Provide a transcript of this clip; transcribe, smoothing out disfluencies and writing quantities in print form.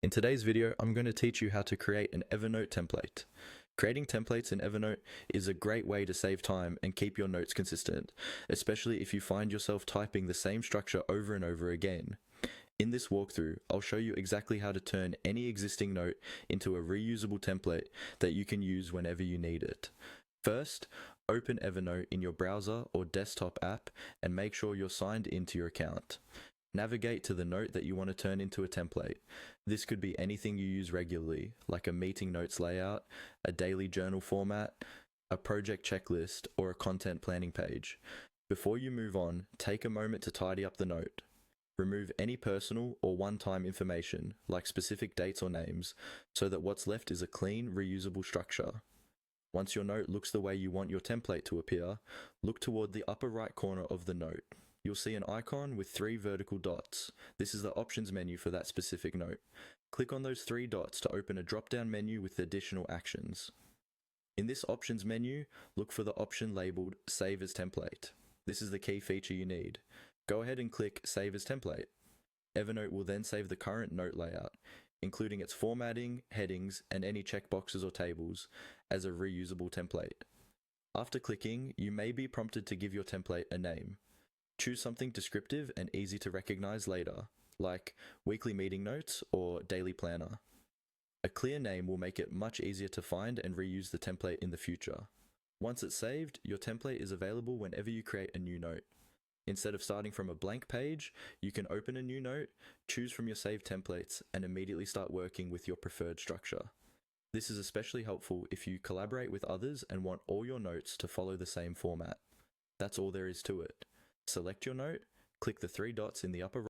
In today's video, I'm going to teach you how to create an Evernote template. Creating templates in Evernote is a great way to save time and keep your notes consistent, especially if you find yourself typing the same structure over and over again. In this walkthrough, I'll show you exactly how to turn any existing note into a reusable template that you can use whenever you need it. First, open Evernote in your browser or desktop app and make sure you're signed into your account. Navigate to the note that you want to turn into a template. This could be anything you use regularly, like a meeting notes layout, a daily journal format, a project checklist, or a content planning page. Before you move on, take a moment to tidy up the note. Remove any personal or one-time information, like specific dates or names, so that what's left is a clean, reusable structure. Once your note looks the way you want your template to appear, look toward the upper right corner of the note. You'll see an icon with 3 vertical dots. This is the options menu for that specific note. Click on those 3 dots to open a drop-down menu with additional actions. In this options menu, look for the option labeled Save as Template. This is the key feature you need. Go ahead and click Save as Template. Evernote will then save the current note layout, including its formatting, headings, and any checkboxes or tables, as a reusable template. After clicking, you may be prompted to give your template a name. Choose something descriptive and easy to recognize later, like weekly meeting notes or daily planner. A clear name will make it much easier to find and reuse the template in the future. Once it's saved, your template is available whenever you create a new note. Instead of starting from a blank page, you can open a new note, choose from your saved templates, and immediately start working with your preferred structure. This is especially helpful if you collaborate with others and want all your notes to follow the same format. That's all there is to it. Select your note, click the 3 dots in the upper